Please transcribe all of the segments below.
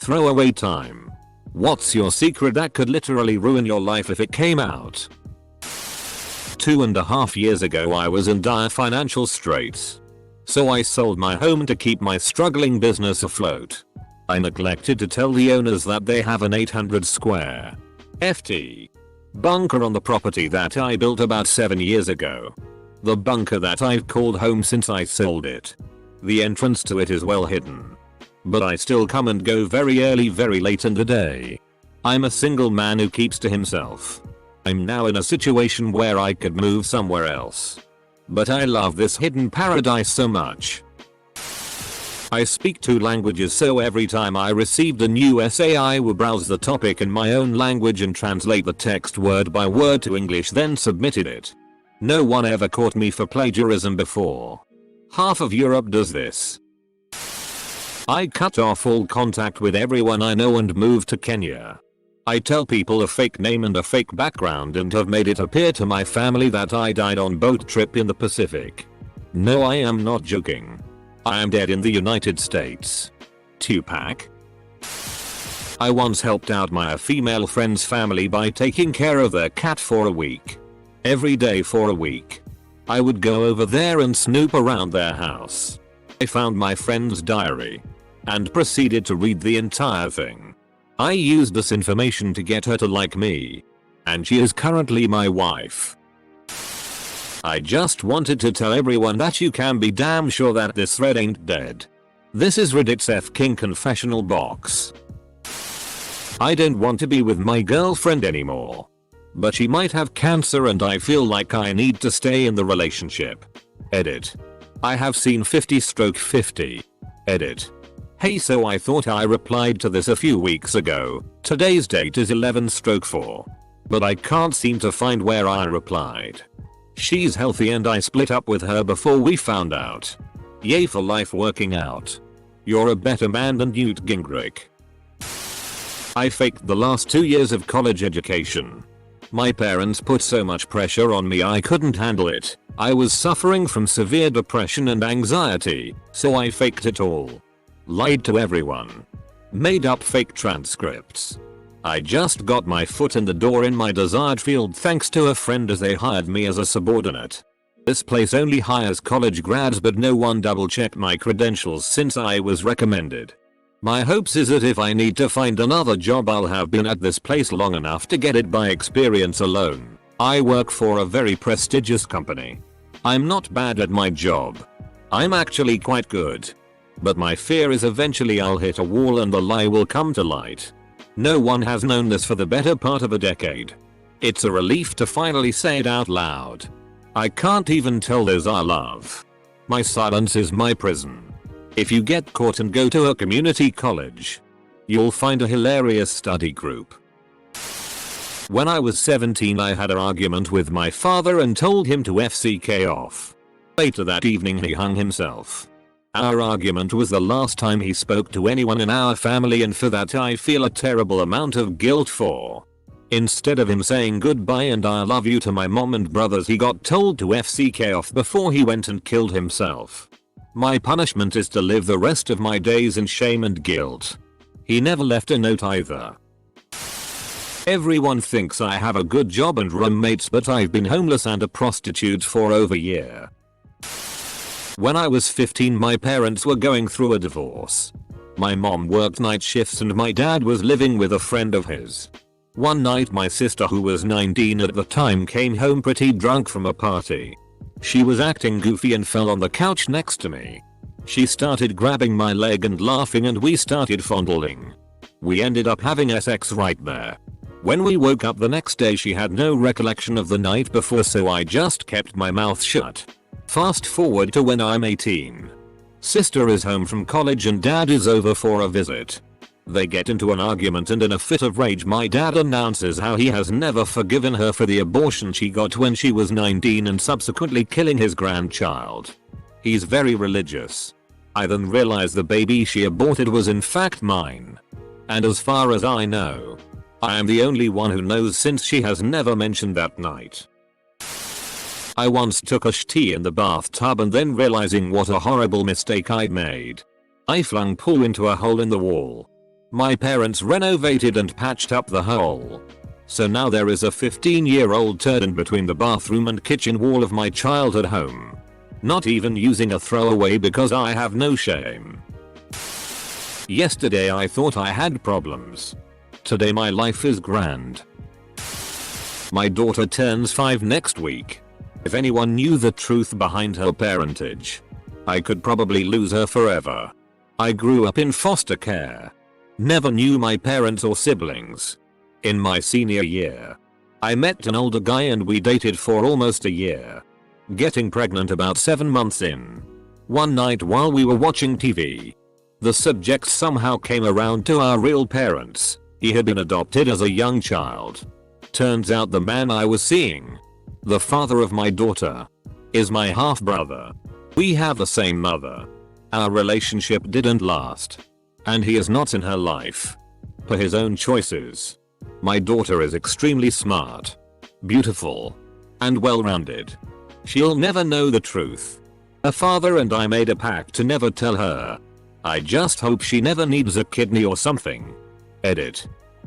Throwaway time. What's your secret that could literally ruin your life if it came out? 2.5 years ago I was in dire financial straits. So I sold my home to keep my struggling business afloat. I neglected to tell the owners that they have an 800 square ft bunker on the property that I built about 7 years ago. The bunker that I've called home since I sold it. The entrance to it is well hidden. But I still come and go very early, very late in the day. I'm a single man who keeps to himself. I'm now in a situation where I could move somewhere else. But I love this hidden paradise so much. I speak 2 languages, so every time I received a new essay I would browse the topic in my own language and translate the text word by word to English, then submitted it. No one ever caught me for plagiarism before. Half of Europe does this. I cut off all contact with everyone I know and moved to Kenya. I tell people a fake name and a fake background and have made it appear to my family that I died on boat trip in the Pacific. No, I am not joking. I am dead in the United States. Tupac. I once helped out my female friend's family by taking care of their cat for a week. Every day for a week. I would go over there and snoop around their house. I found my friend's diary and proceeded to read the entire thing. I used this information to get her to like me. And she is currently my wife. I just wanted to tell everyone that you can be damn sure that this thread ain't dead. This is Reddit's F King confessional box. I don't want to be with my girlfriend anymore. But she might have cancer and I feel like I need to stay in the relationship. Edit. I have seen 50/50. Edit. Hey, so I thought I replied to this a few weeks ago. Today's date is 11/4. But I can't seem to find where I replied. She's healthy and I split up with her before we found out. Yay for life working out. You're a better man than Newt Gingrich. I faked the last 2 years of college education. My parents put so much pressure on me I couldn't handle it. I was suffering from severe depression and anxiety, so I faked it all. Lied to everyone. Made up fake transcripts. I just got my foot in the door in my desired field thanks to a friend as they hired me as a subordinate. This place only hires college grads, but no one double checked my credentials since I was recommended. My hopes is that if I need to find another job I'll have been at this place long enough to get it by experience alone. I work for a very prestigious company. I'm not bad at my job. I'm actually quite good. But my fear is eventually I'll hit a wall and the lie will come to light. No one has known this for the better part of a decade. It's a relief to finally say it out loud. I can't even tell those I love. My silence is my prison. If you get caught and go to a community college, you'll find a hilarious study group. When I was 17 I had an argument with my father and told him to FCK off. Later that evening he hung himself. Our argument was the last time he spoke to anyone in our family, and for that I feel a terrible amount of guilt for. Instead of him saying goodbye and I love you to my mom and brothers, he got told to FCK off before he went and killed himself. My punishment is to live the rest of my days in shame and guilt. He never left a note either. Everyone thinks I have a good job and roommates, but I've been homeless and a prostitute for over a year. When I was 15 my parents were going through a divorce. My mom worked night shifts and my dad was living with a friend of his. One night my sister, who was 19 at the time, came home pretty drunk from a party. She was acting goofy and fell on the couch next to me. She started grabbing my leg and laughing and we started fondling. We ended up having sex right there. When we woke up the next day she had no recollection of the night before, so I just kept my mouth shut. Fast forward to when I'm 18. Sister is home from college and dad is over for a visit. They get into an argument and in a fit of rage my dad announces how he has never forgiven her for the abortion she got when she was 19 and subsequently killing his grandchild. He's very religious. I then realize the baby she aborted was in fact mine. And as far as I know, I am the only one who knows, since she has never mentioned that night. I once took a tea in the bathtub and then, realizing what a horrible mistake I'd made, I flung poo into a hole in the wall. My parents renovated and patched up the hole. So now there is a 15-year-old turd in between the bathroom and kitchen wall of my childhood home. Not even using a throwaway because I have no shame. Yesterday I thought I had problems. Today my life is grand. My daughter turns 5 next week. If anyone knew the truth behind her parentage, I could probably lose her forever. I grew up in foster care. Never knew my parents or siblings. In my senior year, I met an older guy and we dated for almost a year. Getting pregnant about 7 months in. One night while we were watching TV, the subject somehow came around to our real parents. He had been adopted as a young child. Turns out the man I was seeing, the father of my daughter, is my half-brother. We have the same mother. Our relationship didn't last. And he is not in her life. For his own choices. My daughter is extremely smart, beautiful, and well-rounded. She'll never know the truth. Her father and I made a pact to never tell her. I just hope she never needs a kidney or something. Edit.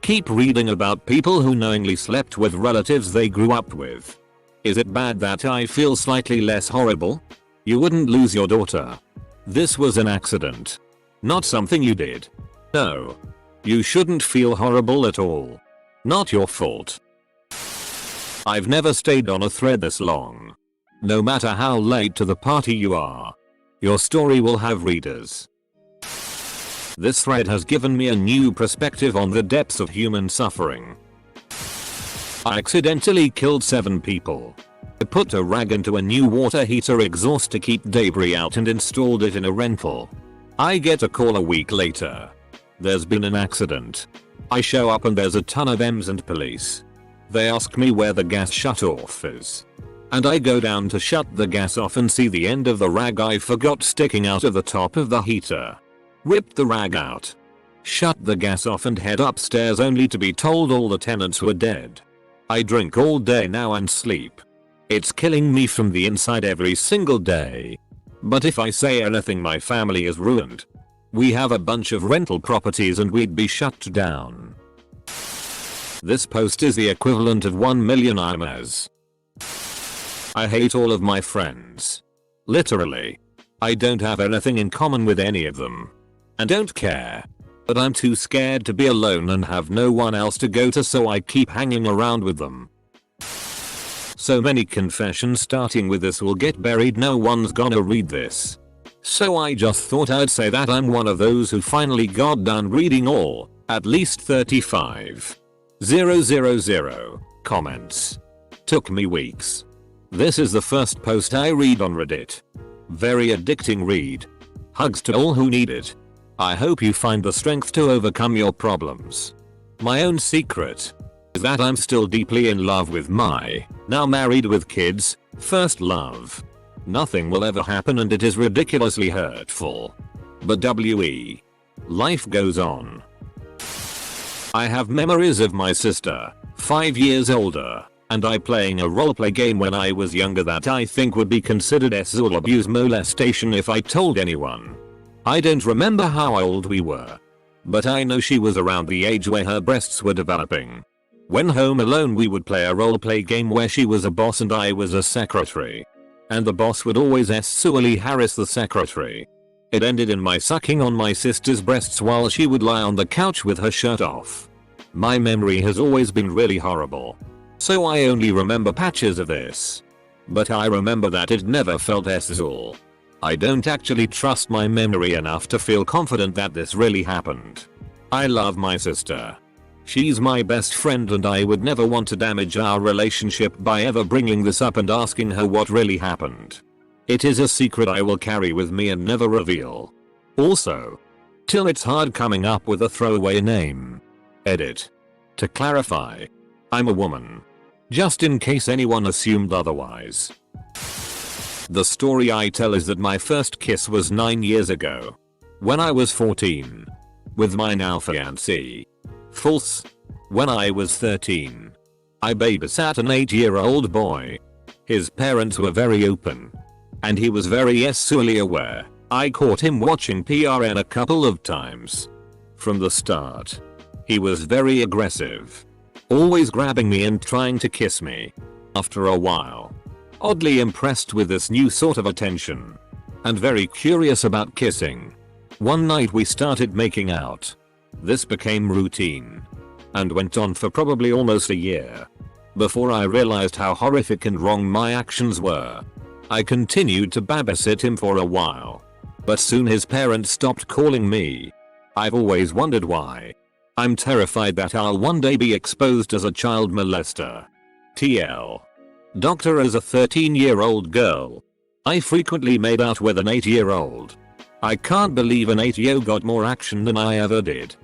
Keep reading about people who knowingly slept with relatives they grew up with. Is it bad that I feel slightly less horrible? You wouldn't lose your daughter. This was an accident. Not something you did. No. You shouldn't feel horrible at all. Not your fault. I've never stayed on a thread this long. No matter how late to the party you are, your story will have readers. This thread has given me a new perspective on the depths of human suffering. I accidentally killed 7 people. I put a rag into a new water heater exhaust to keep debris out and installed it in a rental. I get a call a week later. There's been an accident. I show up and there's a ton of EMS and police. They ask me where the gas shutoff is. And I go down to shut the gas off and see the end of the rag I forgot sticking out of the top of the heater. Ripped the rag out. Shut the gas off and head upstairs only to be told all the tenants were dead. I drink all day now and sleep. It's killing me from the inside every single day. But if I say anything my family is ruined. We have a bunch of rental properties and we'd be shut down. This post is the equivalent of 1 million IMAs. I hate all of my friends. Literally. I don't have anything in common with any of them. And don't care. But I'm too scared to be alone and have no one else to go to, so I keep hanging around with them. So many confessions, starting with this will get buried, no one's gonna read this. So I just thought I'd say that I'm one of those who finally got done reading all, at least 35,000 comments. Took me weeks. This is the first post I read on Reddit. Very addicting read. Hugs to all who need it. I hope you find the strength to overcome your problems. My own secret is that I'm still deeply in love with my, now married with kids, first love. Nothing will ever happen and it is ridiculously hurtful. But life goes on. I have memories of my sister, 5 years older, and I playing a roleplay game when I was younger that I think would be considered sexual abuse molestation if I told anyone. I don't remember how old we were. But I know she was around the age where her breasts were developing. When home alone we would play a roleplay game where she was a boss and I was a secretary. And the boss would always sexually harass the secretary. It ended in my sucking on my sister's breasts while she would lie on the couch with her shirt off. My memory has always been really horrible. So I only remember patches of this. But I remember that it never felt sexual. I don't actually trust my memory enough to feel confident that this really happened. I love my sister. She's my best friend and I would never want to damage our relationship by ever bringing this up and asking her what really happened. It is a secret I will carry with me and never reveal. Also, till it's hard coming up with a throwaway name. Edit. To clarify, I'm a woman. Just in case anyone assumed otherwise. The story I tell is that my first kiss was 9 years ago. When I was 14. With my now fiancé. False. When I was 13. I babysat an 8-year-old boy. His parents were very open. And he was very sexually aware. I caught him watching PRN a couple of times. From the start. He was very aggressive. Always grabbing me and trying to kiss me. After a while. Oddly impressed with this new sort of attention. And very curious about kissing. One night we started making out. This became routine. And went on for probably almost a year. Before I realized how horrific and wrong my actions were. I continued to babysit him for a while. But soon his parents stopped calling me. I've always wondered why. I'm terrified that I'll one day be exposed as a child molester. TL. Doctor as a 13-year-old girl. I frequently made out with an 8-year-old. I can't believe an 8-year-old got more action than I ever did.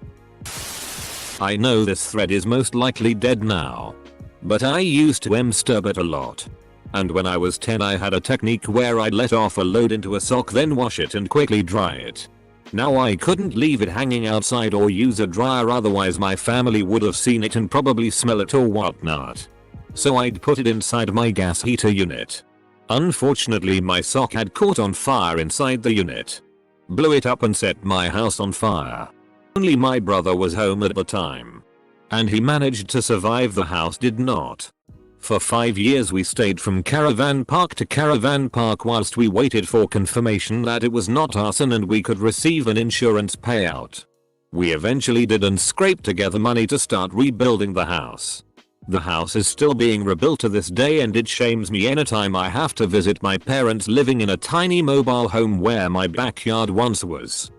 I know this thread is most likely dead now. But I used to masturbat a lot. And when I was 10 I had a technique where I'd let off a load into a sock then wash it and quickly dry it. Now I couldn't leave it hanging outside or use a dryer, otherwise my family would have seen it and probably smell it or whatnot. So I'd put it inside my gas heater unit. Unfortunately my sock had caught on fire inside the unit. Blew it up and set my house on fire. Only my brother was home at the time. And he managed to survive, the house did not. For 5 years we stayed from caravan park to caravan park whilst we waited for confirmation that it was not arson and we could receive an insurance payout. We eventually did and scraped together money to start rebuilding the house. The house is still being rebuilt to this day and it shames me anytime I have to visit my parents living in a tiny mobile home where my backyard once was.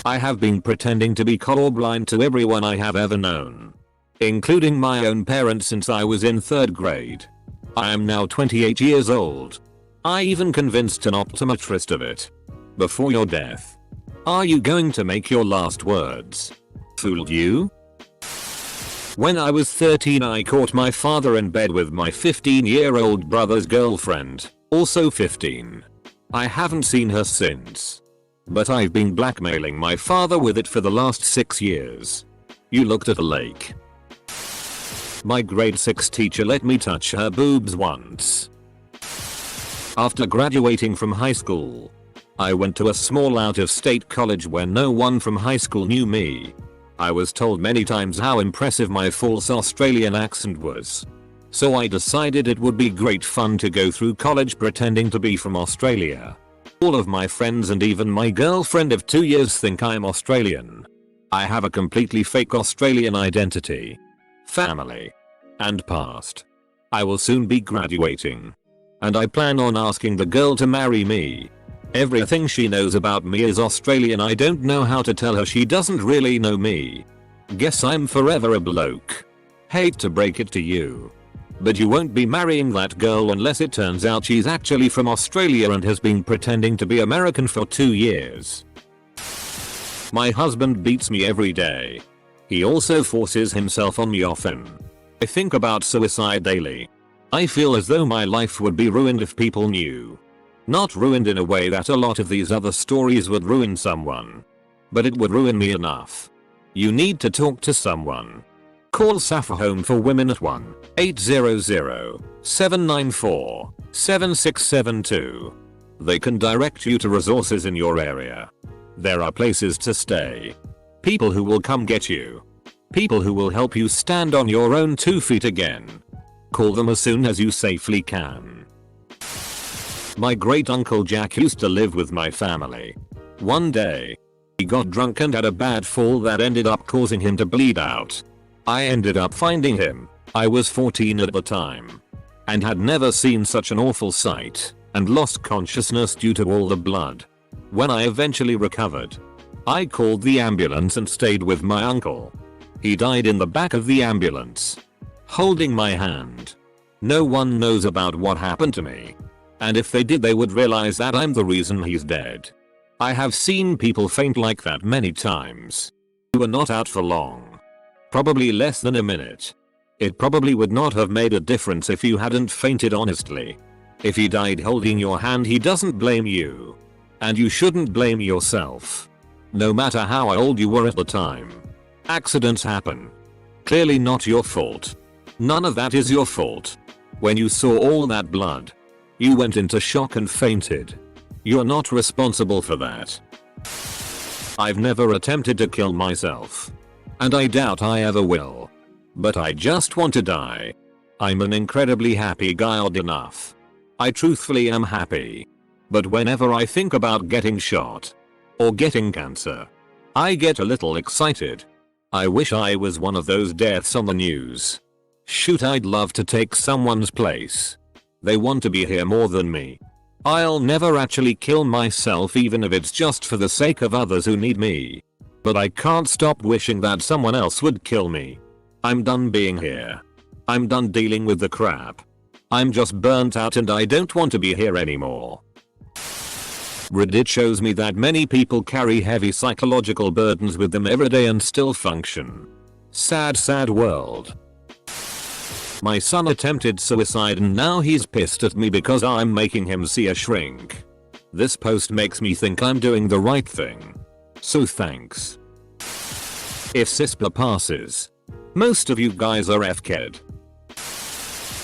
I have been pretending to be colorblind to everyone I have ever known. Including my own parents since I was in 3rd grade. I am now 28 years old. I even convinced an optometrist of it. Before your death. Are you going to make your last words? Fooled you? When I was 13 I caught my father in bed with my 15-year-old brother's girlfriend, also 15. I haven't seen her since. But I've been blackmailing my father with it for the last 6 years. You looked at a lake. My grade 6 teacher let me touch her boobs once. After graduating from high school, I went to a small out-of-state college where no one from high school knew me. I was told many times how impressive my false Australian accent was. So I decided it would be great fun to go through college pretending to be from Australia. All of my friends and even my girlfriend of 2 years think I'm Australian. I have a completely fake Australian identity. Family. And past. I will soon be graduating. And I plan on asking the girl to marry me. Everything she knows about me is Australian. I don't know how to tell her she doesn't really know me. Guess I'm forever a bloke. Hate to break it to you. But you won't be marrying that girl unless it turns out she's actually from Australia and has been pretending to be American for 2 years. My husband beats me every day. He also forces himself on me often. I think about suicide daily. I feel as though my life would be ruined if people knew. Not ruined in a way that a lot of these other stories would ruin someone. But it would ruin me enough. You need to talk to someone. Call Safa Home for Women at 1-800-794-7672. They can direct you to resources in your area. There are places to stay. People who will come get you. People who will help you stand on your own 2 feet again. Call them as soon as you safely can. My great uncle Jack used to live with my family. One day, he got drunk and had a bad fall that ended up causing him to bleed out. I ended up finding him. I was 14 at the time. And had never seen such an awful sight, and lost consciousness due to all the blood. When I eventually recovered, I called the ambulance and stayed with my uncle. He died in the back of the ambulance, holding my hand. No one knows about what happened to me. And if they did, they would realize that I'm the reason he's dead. I have seen people faint like that many times. We were not out for long. Probably less than a minute. It probably would not have made a difference if you hadn't fainted, honestly. If he died holding your hand, he doesn't blame you. And you shouldn't blame yourself. No matter how old you were at the time. Accidents happen. Clearly not your fault. None of that is your fault. When you saw all that blood, you went into shock and fainted. You're not responsible for that. I've never attempted to kill myself. And I doubt I ever will. But I just want to die. I'm an incredibly happy guy, odd enough. I truthfully am happy. But whenever I think about getting shot or getting cancer, I get a little excited. I wish I was one of those deaths on the news. Shoot, I'd love to take someone's place. They want to be here more than me. I'll never actually kill myself, even if it's just for the sake of others who need me. But I can't stop wishing that someone else would kill me. I'm done being here. I'm done dealing with the crap. I'm just burnt out and I don't want to be here anymore. Reddit shows me that many people carry heavy psychological burdens with them every day and still function. Sad, sad world. My son attempted suicide and now he's pissed at me because I'm making him see a shrink. This post makes me think I'm doing the right thing. So thanks. If CISPA passes, most of you guys are FKed.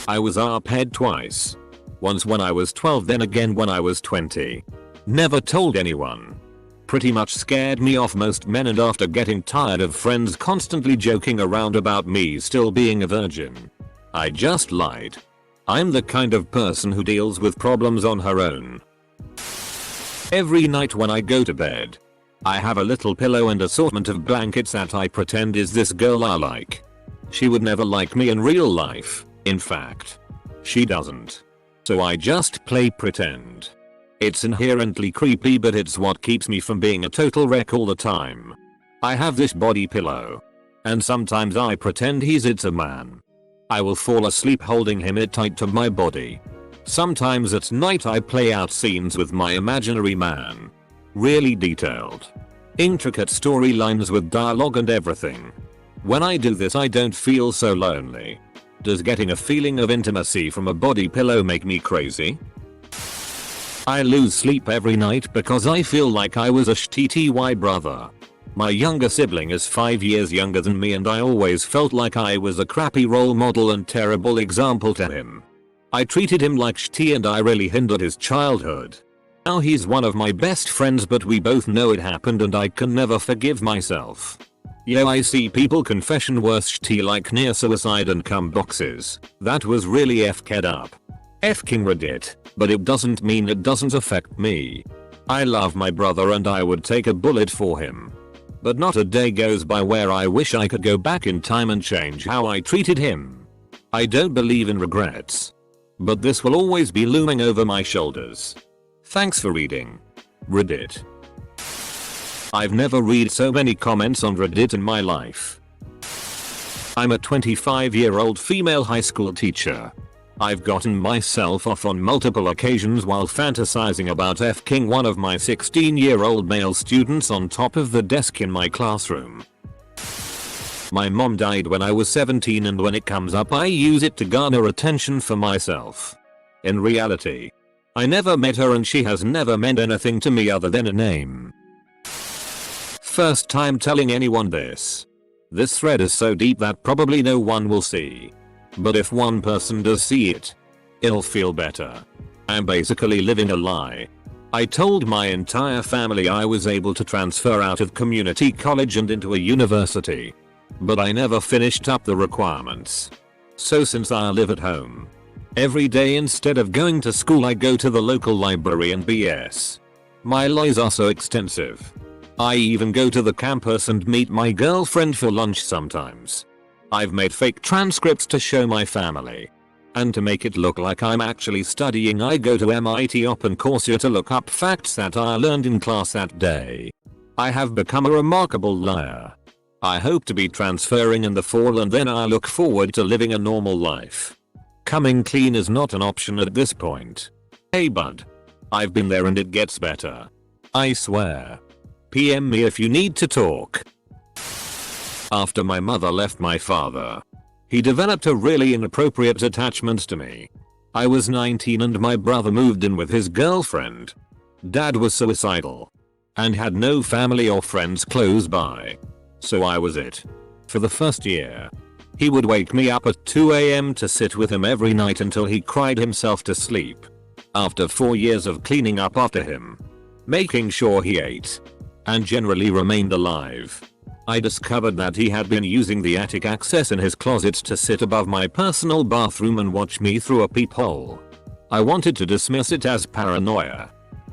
I was ARPed twice. Once when I was 12, then again when I was 20. Never told anyone. Pretty much scared me off most men, and after getting tired of friends constantly joking around about me still being a virgin, I just lied. I'm the kind of person who deals with problems on her own. Every night when I go to bed, I have a little pillow and assortment of blankets that I pretend is this girl I like. She would never like me in real life, in fact. She doesn't. So I just play pretend. It's inherently creepy, but it's what keeps me from being a total wreck all the time. I have this body pillow. And sometimes I pretend it's a man. I will fall asleep holding him it tight to my body. Sometimes at night I play out scenes with my imaginary man. Really detailed. Intricate storylines with dialogue and everything. When I do this I don't feel so lonely. Does getting a feeling of intimacy from a body pillow make me crazy? I lose sleep every night because I feel like I was a shitty brother. My younger sibling is 5 years younger than me and I always felt like I was a crappy role model and terrible example to him. I treated him like shitty and I really hindered his childhood. Now he's one of my best friends, but we both know it happened and I can never forgive myself. Yo, I see people confession worse shitty like near suicide and cum boxes. That was really FK'd up. F-king Reddit, but it doesn't mean it doesn't affect me. I love my brother and I would take a bullet for him. But not a day goes by where I wish I could go back in time and change how I treated him. I don't believe in regrets. But this will always be looming over my shoulders. Thanks for reading. Reddit. I've never read so many comments on Reddit in my life. I'm a 25-year-old female high school teacher. I've gotten myself off on multiple occasions while fantasizing about F-king one of my 16-year-old male students on top of the desk in my classroom. My mom died when I was 17 and when it comes up I use it to garner attention for myself. In reality, I never met her and she has never meant anything to me other than a name. First time telling anyone this. This thread is so deep that probably no one will see. But if one person does see it, it'll feel better. I'm basically living a lie. I told my entire family I was able to transfer out of community college and into a university. But I never finished up the requirements. So since I live at home, every day instead of going to school I go to the local library and BS. My lies are so extensive. I even go to the campus and meet my girlfriend for lunch sometimes. I've made fake transcripts to show my family. And to make it look like I'm actually studying I go to MIT Open Coursera to look up facts that I learned in class that day. I have become a remarkable liar. I hope to be transferring in the fall and then I look forward to living a normal life. Coming clean is not an option at this point. Hey bud. I've been there and it gets better. I swear. PM me if you need to talk. After my mother left my father, he developed a really inappropriate attachment to me. I was 19 and my brother moved in with his girlfriend. Dad was suicidal and had no family or friends close by. So I was it. For the first year, he would wake me up at 2 AM to sit with him every night until he cried himself to sleep. After 4 years of cleaning up after him, making sure he ate, and generally remained alive. I discovered that he had been using the attic access in his closet to sit above my personal bathroom and watch me through a peephole. I wanted to dismiss it as paranoia,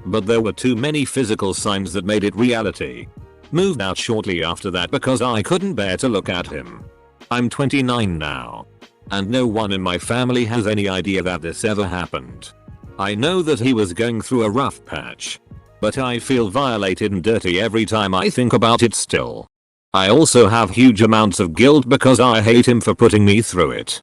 but there were too many physical signs that made it reality. Moved out shortly after that because I couldn't bear to look at him. I'm 29 now, and no one in my family has any idea that this ever happened. I know that he was going through a rough patch, but I feel violated and dirty every time I think about it still. I also have huge amounts of guilt because I hate him for putting me through it.